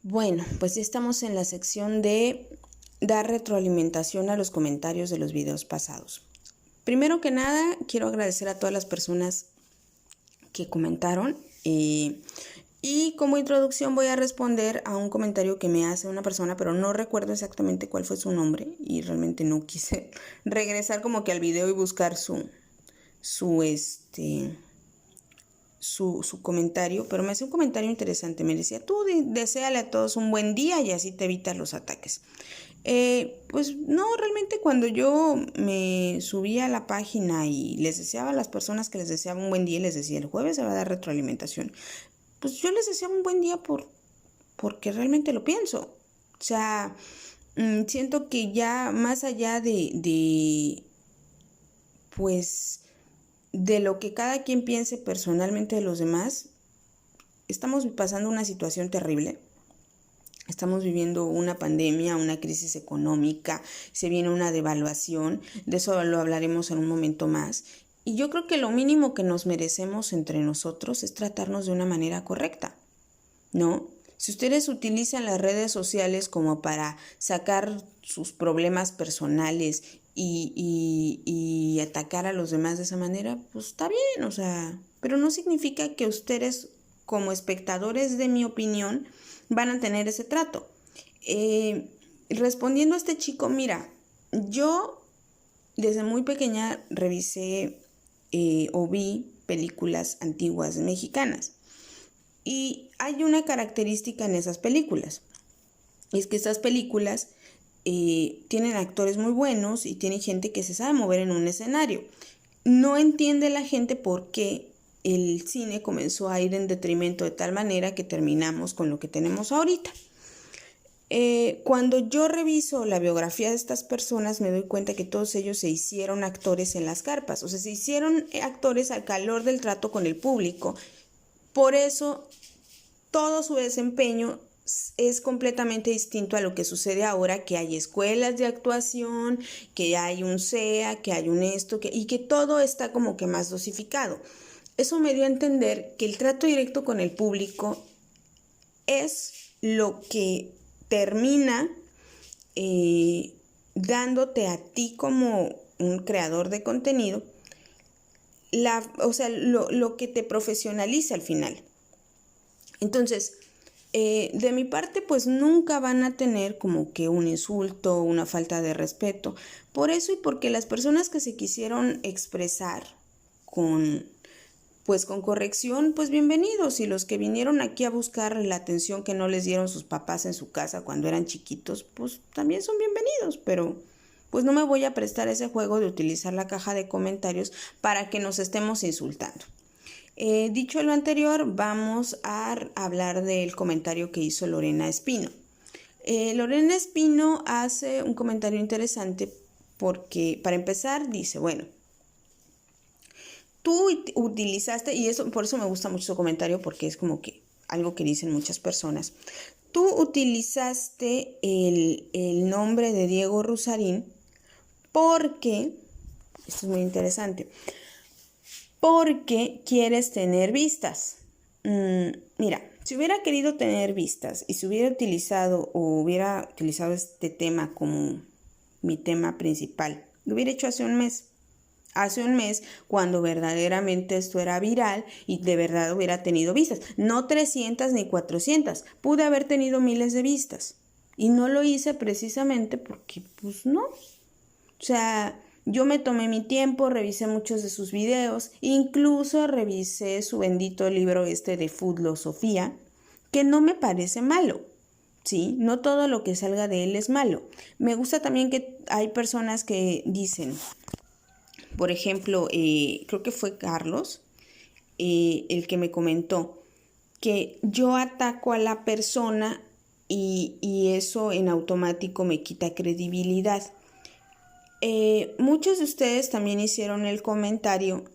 Bueno, pues ya estamos en la sección de dar retroalimentación a los comentarios de los videos pasados. Primero que nada, quiero agradecer a todas las personas que comentaron y como introducción voy a responder a un comentario que me hace una persona, pero no recuerdo exactamente cuál fue su nombre y realmente no quise regresar como que al video y buscar su comentario, pero me hace un comentario interesante. Me decía, tú deséale a todos un buen día y así te evitas los ataques. Pues no, realmente cuando yo me subía a la página y les deseaba a las personas que les deseaba un buen día y les decía, el jueves se va a dar retroalimentación, pues yo les deseaba un buen día porque realmente lo pienso. O sea, siento que ya más allá pues, de lo que cada quien piense personalmente de los demás, estamos pasando una situación terrible. Estamos viviendo una pandemia, una crisis económica, se viene una devaluación, de eso lo hablaremos en un momento más. Y yo creo que lo mínimo que nos merecemos entre nosotros es tratarnos de una manera correcta, ¿no? Si ustedes utilizan las redes sociales como para sacar sus problemas personales y atacar a los demás de esa manera, pues está bien, o sea, pero no significa que ustedes como espectadores de mi opinión van a tener ese trato. Respondiendo a este chico, mira, yo desde muy pequeña revisé o vi películas antiguas mexicanas. Y hay una característica en esas películas. Es que estas películas tienen actores muy buenos y tienen gente que se sabe mover en un escenario. No entiende la gente por qué el cine comenzó a ir en detrimento de tal manera que terminamos con lo que tenemos ahorita. Cuando yo reviso la biografía de estas personas me doy cuenta que todos ellos se hicieron actores en las carpas, o sea, se hicieron actores al calor del trato con el público. Por eso todo su desempeño es completamente distinto a lo que sucede ahora, que hay escuelas de actuación, que hay un CEA, que hay un esto, y que todo está como que más dosificado. Eso me dio a entender que el trato directo con el público es lo que termina dándote a ti como un creador de contenido, lo que te profesionaliza al final. Entonces, de mi parte, pues nunca van a tener como que un insulto, una falta de respeto. Por eso y porque las personas que se quisieron expresar con corrección, pues bienvenidos. Y los que vinieron aquí a buscar la atención que no les dieron sus papás en su casa cuando eran chiquitos, pues también son bienvenidos. Pero pues no me voy a prestar ese juego de utilizar la caja de comentarios para que nos estemos insultando. Dicho lo anterior, vamos a hablar del comentario que hizo Lorena Espino. Lorena Espino hace un comentario interesante porque, para empezar, dice, bueno, tú utilizaste, y eso, por eso me gusta mucho su comentario, porque es como que algo que dicen muchas personas. Tú utilizaste el nombre de Diego Rusarín porque, esto es muy interesante, porque quieres tener vistas. Mira, si hubiera querido tener vistas y si hubiera utilizado este tema como mi tema principal, lo hubiera hecho hace un mes. Hace un mes, cuando verdaderamente esto era viral y de verdad hubiera tenido vistas. No 300 ni 400. Pude haber tenido miles de vistas. Y no lo hice precisamente porque, pues no. O sea, yo me tomé mi tiempo, revisé muchos de sus videos, incluso revisé su bendito libro de Foodlosofía, que no me parece malo, ¿sí? No todo lo que salga de él es malo. Me gusta también que hay personas que dicen, por ejemplo, creo que fue Carlos, el que me comentó que yo ataco a la persona y eso en automático me quita credibilidad. Muchos de ustedes también hicieron el comentario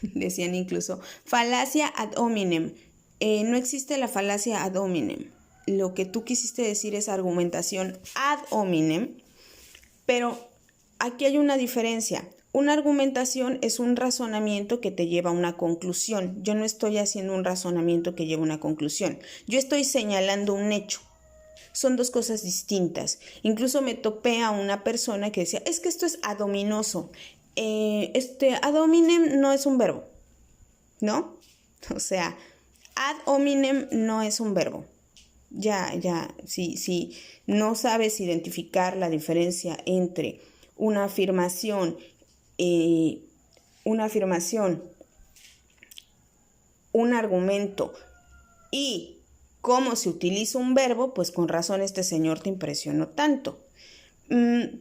decían incluso, falacia ad hominem. No existe la falacia ad hominem. Lo que tú quisiste decir es argumentación ad hominem, pero aquí hay una diferencia. Una argumentación es un razonamiento que te lleva a una conclusión. Yo no estoy haciendo un razonamiento que lleva a una conclusión. Yo estoy señalando un hecho. Son dos cosas distintas. Incluso me topé a una persona que decía, es que esto es adominoso. Ad hominem no es un verbo, ¿no? O sea, ad hominem no es un verbo. Si no sabes identificar la diferencia entre una afirmación, un argumento y cómo se utiliza un verbo, pues con razón este señor te impresionó tanto.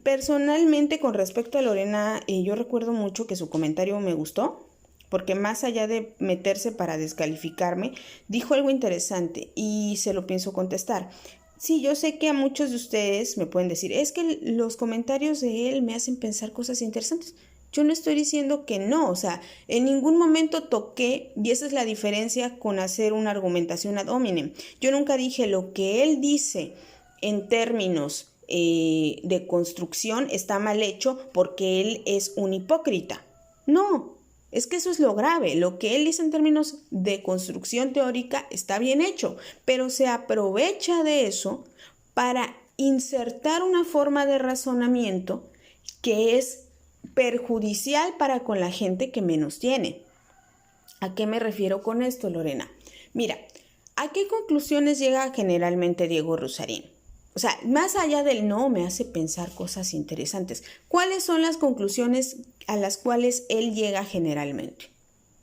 Personalmente, con respecto a Lorena, yo recuerdo mucho que su comentario me gustó, porque más allá de meterse para descalificarme, dijo algo interesante y se lo pienso contestar. Sí, yo sé que a muchos de ustedes me pueden decir, es que los comentarios de él me hacen pensar cosas interesantes. Yo no estoy diciendo que no, o sea, en ningún momento toqué, y esa es la diferencia con hacer una argumentación ad hominem. Yo nunca dije lo que él dice en términos de construcción está mal hecho porque él es un hipócrita. No, es que eso es lo grave. Lo que él dice en términos de construcción teórica está bien hecho, pero se aprovecha de eso para insertar una forma de razonamiento que es perjudicial para con la gente que menos tiene. ¿A qué me refiero con esto, Lorena? Mira, ¿a qué conclusiones llega generalmente Diego Rusarín? O sea, más allá del no, me hace pensar cosas interesantes. ¿Cuáles son las conclusiones a las cuales él llega generalmente?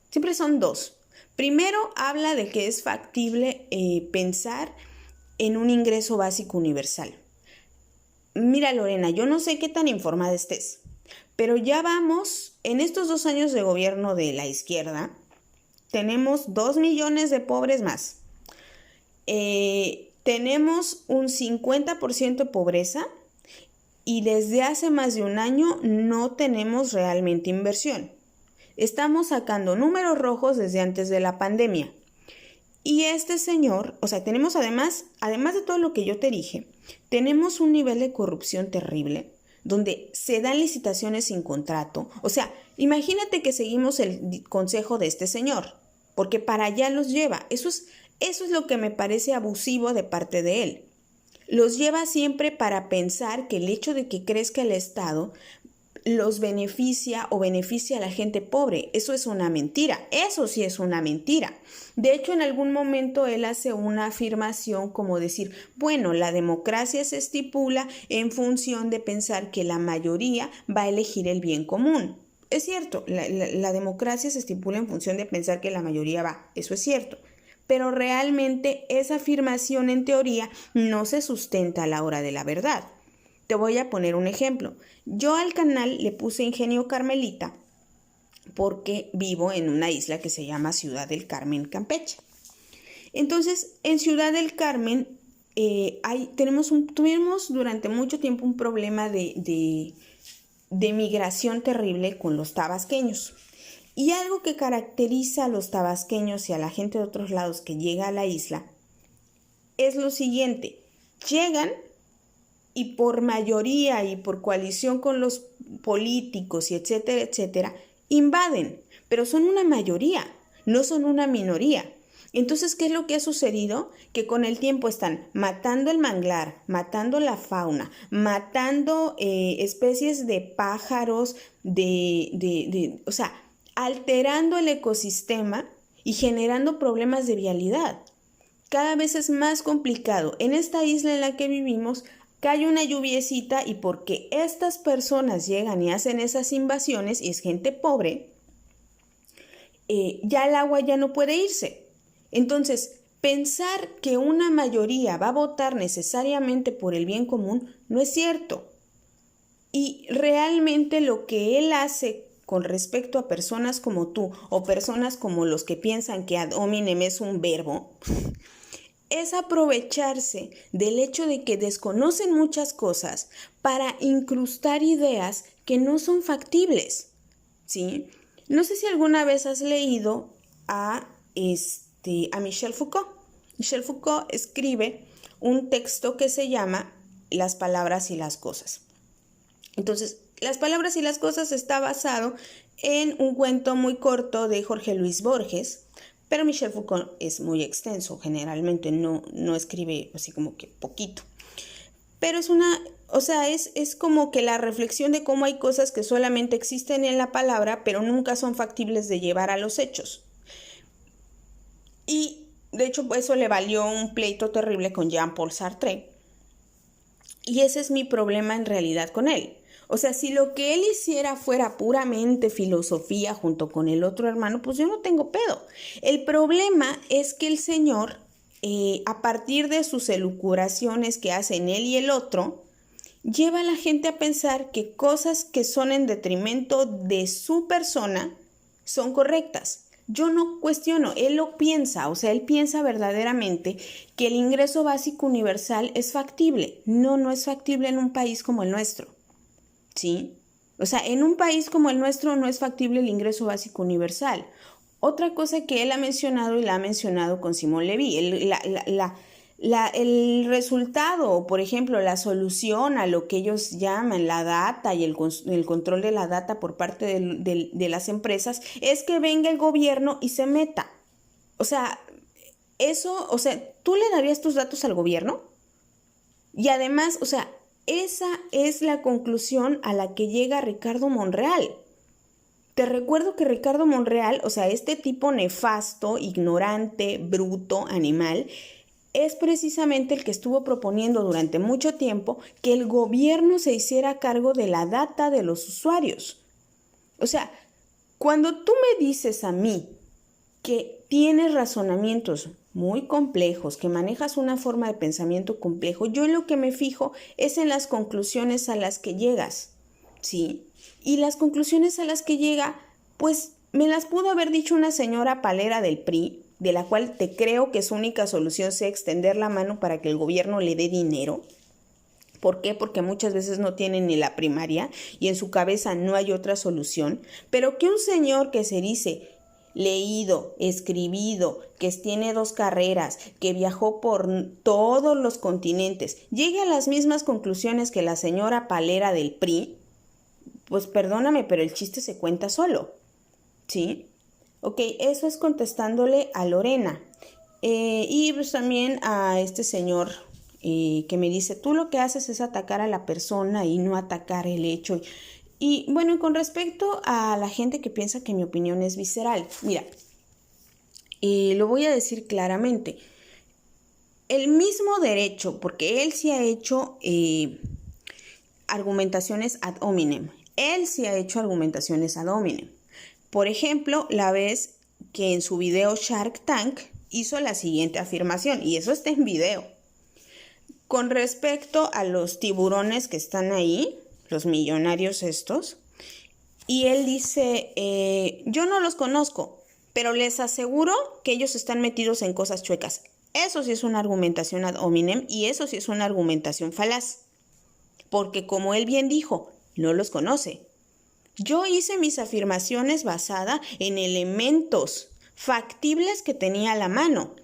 Siempre son dos. Primero, habla de que es factible pensar en un ingreso básico universal. Mira, Lorena, yo no sé qué tan informada estés, pero ya vamos, en estos 2 años de gobierno de la izquierda, tenemos 2 millones de pobres más. Tenemos un 50% de pobreza y desde hace más de un año no tenemos realmente inversión. Estamos sacando números rojos desde antes de la pandemia. Y este señor, o sea, tenemos además de todo lo que yo te dije, tenemos un nivel de corrupción terrible, donde se dan licitaciones sin contrato. O sea, imagínate que seguimos el consejo de este señor, porque para allá los lleva. Eso es lo que me parece abusivo de parte de él. Los lleva siempre para pensar que el hecho de que crezca el Estado los beneficia o beneficia a la gente pobre. Eso es una mentira. Eso sí es una mentira. De hecho, en algún momento él hace una afirmación como decir, bueno, la democracia se estipula en función de pensar que la mayoría va a elegir el bien común. Es cierto, la democracia se estipula en función de pensar que la mayoría va. Eso es cierto. Pero realmente esa afirmación en teoría no se sustenta a la hora de la verdad. Te voy a poner un ejemplo. Yo al canal le puse Ingenio Carmelita porque vivo en una isla que se llama Ciudad del Carmen, Campeche. Entonces, en Ciudad del Carmen tuvimos durante mucho tiempo un problema de migración terrible con los tabasqueños. Y algo que caracteriza a los tabasqueños y a la gente de otros lados que llega a la isla es lo siguiente. Llegan y por mayoría y por coalición con los políticos y etcétera, etcétera, invaden, pero son una mayoría, no son una minoría. Entonces, ¿qué es lo que ha sucedido? Que con el tiempo están matando el manglar, matando la fauna, matando especies de pájaros, o sea, alterando el ecosistema y generando problemas de vialidad. Cada vez es más complicado. En esta isla en la que vivimos, cae una lluviecita y porque estas personas llegan y hacen esas invasiones y es gente pobre, ya el agua ya no puede irse. Entonces, pensar que una mayoría va a votar necesariamente por el bien común no es cierto. Y realmente lo que él hace con respecto a personas como tú o personas como los que piensan que ad hominem es un verbo, es aprovecharse del hecho de que desconocen muchas cosas para incrustar ideas que no son factibles, ¿sí? No sé si alguna vez has leído a Michel Foucault. Michel Foucault escribe un texto que se llama Las palabras y las cosas. Entonces, Las palabras y las cosas está basado en un cuento muy corto de Jorge Luis Borges, pero Michel Foucault es muy extenso, generalmente no escribe así como que poquito. Pero es como que la reflexión de cómo hay cosas que solamente existen en la palabra, pero nunca son factibles de llevar a los hechos. Y de hecho eso le valió un pleito terrible con Jean-Paul Sartre. Y ese es mi problema en realidad con él. O sea, si lo que él hiciera fuera puramente filosofía junto con el otro hermano, pues yo no tengo pedo. El problema es que el señor, a partir de sus elucubraciones que hacen él y el otro, lleva a la gente a pensar que cosas que son en detrimento de su persona son correctas. Yo no cuestiono, él lo piensa, o sea, él piensa verdaderamente que el ingreso básico universal es factible. No es factible en un país como el nuestro, ¿sí? O sea, en un país como el nuestro no es factible el ingreso básico universal. Otra cosa que él ha mencionado y la ha mencionado con Simón Levy, el resultado, por ejemplo, la solución a lo que ellos llaman la data y el control de la data por parte de las empresas es que venga el gobierno y se meta. O sea, ¿tú le darías tus datos al gobierno? Y además, o sea, esa es la conclusión a la que llega Ricardo Monreal. Te recuerdo que Ricardo Monreal, o sea, este tipo nefasto, ignorante, bruto, animal, es precisamente el que estuvo proponiendo durante mucho tiempo que el gobierno se hiciera cargo de la data de los usuarios. O sea, cuando tú me dices a mí que tienes razonamientos muy complejos, que manejas una forma de pensamiento complejo, yo lo que me fijo es en las conclusiones a las que llegas, ¿sí? Y las conclusiones a las que llega, pues me las pudo haber dicho una señora palera del PRI, de la cual te creo que su única solución sea extender la mano para que el gobierno le dé dinero. ¿Por qué? Porque muchas veces no tienen ni la primaria y en su cabeza no hay otra solución. Pero que un señor que se dice leído, escribido, que tiene 2 carreras, que viajó por todos los continentes, llegue a las mismas conclusiones que la señora palera del PRI, pues perdóname, pero el chiste se cuenta solo, ¿sí? Ok, eso es contestándole a Lorena. Y pues también a este señor que me dice, tú lo que haces es atacar a la persona y no atacar el hecho. Y bueno, con respecto a la gente que piensa que mi opinión es visceral, mira, lo voy a decir claramente. El mismo derecho, porque él sí ha hecho argumentaciones ad hominem. Él sí ha hecho argumentaciones ad hominem. Por ejemplo, la vez que en su video Shark Tank hizo la siguiente afirmación, y eso está en video. Con respecto a los tiburones que están ahí, los millonarios estos, y él dice, yo no los conozco, pero les aseguro que ellos están metidos en cosas chuecas. Eso sí es una argumentación ad hominem y eso sí es una argumentación falaz. Porque como él bien dijo, no los conoce. Yo hice mis afirmaciones basadas en elementos factibles que tenía a la mano.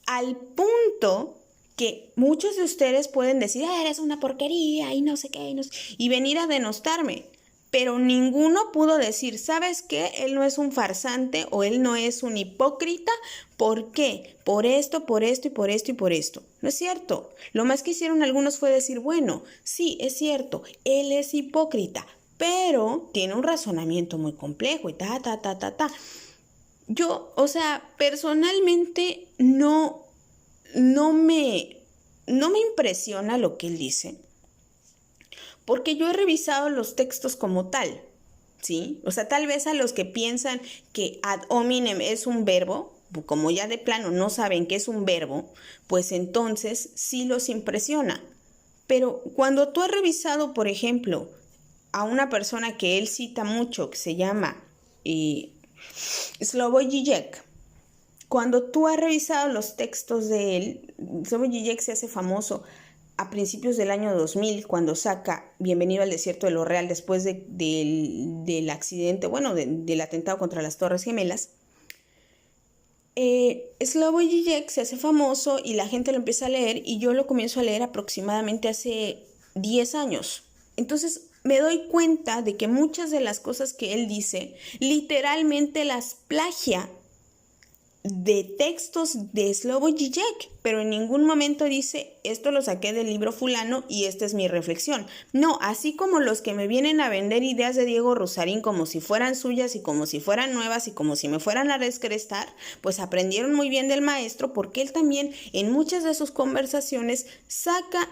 Al punto que muchos de ustedes pueden decir, eres una porquería y no sé qué, y venir a denostarme. Pero ninguno pudo decir, ¿sabes qué? Él no es un farsante o él no es un hipócrita. ¿Por qué? Por esto, por esto y por esto y por esto. No es cierto. Lo más que hicieron algunos fue decir, bueno, sí, es cierto, él es hipócrita, pero tiene un razonamiento muy complejo y Yo, o sea, personalmente no me impresiona lo que él dice. Porque yo he revisado los textos como tal, ¿sí? O sea, tal vez a los que piensan que ad hominem es un verbo, como ya de plano no saben qué es un verbo, pues entonces sí los impresiona. Pero cuando tú has revisado, por ejemplo, a una persona que él cita mucho, que se llama Slavoj Žižek, cuando tú has revisado los textos de él, Slavoj Žižek se hace famoso a principios del año 2000, cuando saca Bienvenido al desierto de lo real, después del accidente, bueno, del atentado contra las Torres Gemelas, Slavoj Žižek se hace famoso y la gente lo empieza a leer y yo lo comienzo a leer aproximadamente hace 10 años. Entonces me doy cuenta de que muchas de las cosas que él dice literalmente las plagia de textos de Slavoj Žižek, pero en ningún momento dice esto lo saqué del libro fulano y esta es mi reflexión. No, así como los que me vienen a vender ideas de Diego Rusarín como si fueran suyas y como si fueran nuevas y como si me fueran a descrestar, pues aprendieron muy bien del maestro, porque él también en muchas de sus conversaciones saca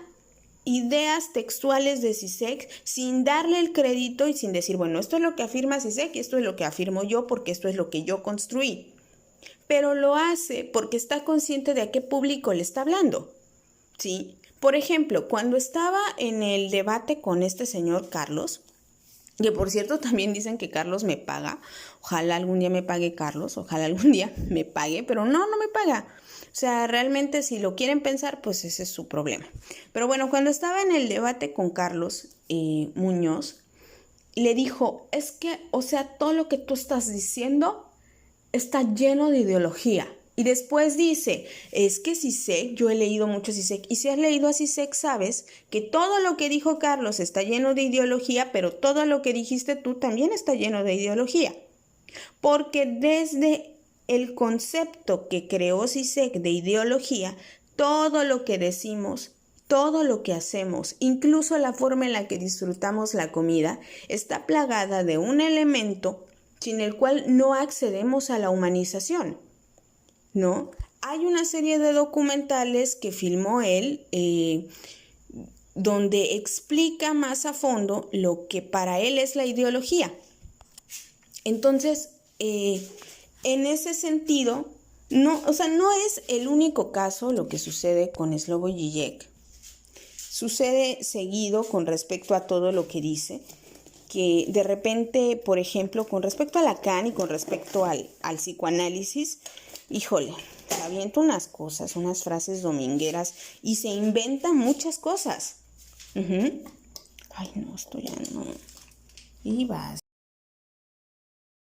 ideas textuales de Žižek sin darle el crédito y sin decir, bueno, esto es lo que afirma Žižek y esto es lo que afirmo yo porque esto es lo que yo construí. Pero lo hace porque está consciente de a qué público le está hablando, ¿sí? Por ejemplo, cuando estaba en el debate con este señor Carlos, que por cierto también dicen que Carlos me paga, ojalá algún día me pague Carlos, ojalá algún día me pague, pero no me paga. O sea, realmente si lo quieren pensar, pues ese es su problema. Pero bueno, cuando estaba en el debate con Carlos Muñoz, le dijo, es que, o sea, todo lo que tú estás diciendo está lleno de ideología. Y después dice, es que Žižek, yo he leído mucho Žižek, y si has leído a Žižek sabes que todo lo que dijo Carlos está lleno de ideología, pero todo lo que dijiste tú también está lleno de ideología. Porque desde el concepto que creó Žižek de ideología, todo lo que decimos, todo lo que hacemos, incluso la forma en la que disfrutamos la comida, está plagada de un elemento sin el cual no accedemos a la humanización, ¿no? Hay una serie de documentales que filmó él donde explica más a fondo lo que para él es la ideología. Entonces, en ese sentido, no es el único caso lo que sucede con Slavoj Žižek. Sucede seguido con respecto a todo lo que dice, que de repente, por ejemplo, con respecto a Lacan y con respecto al psicoanálisis, híjole, se avienta unas cosas, unas frases domingueras y se inventa muchas cosas. Ay, no, esto ya no. Y vas.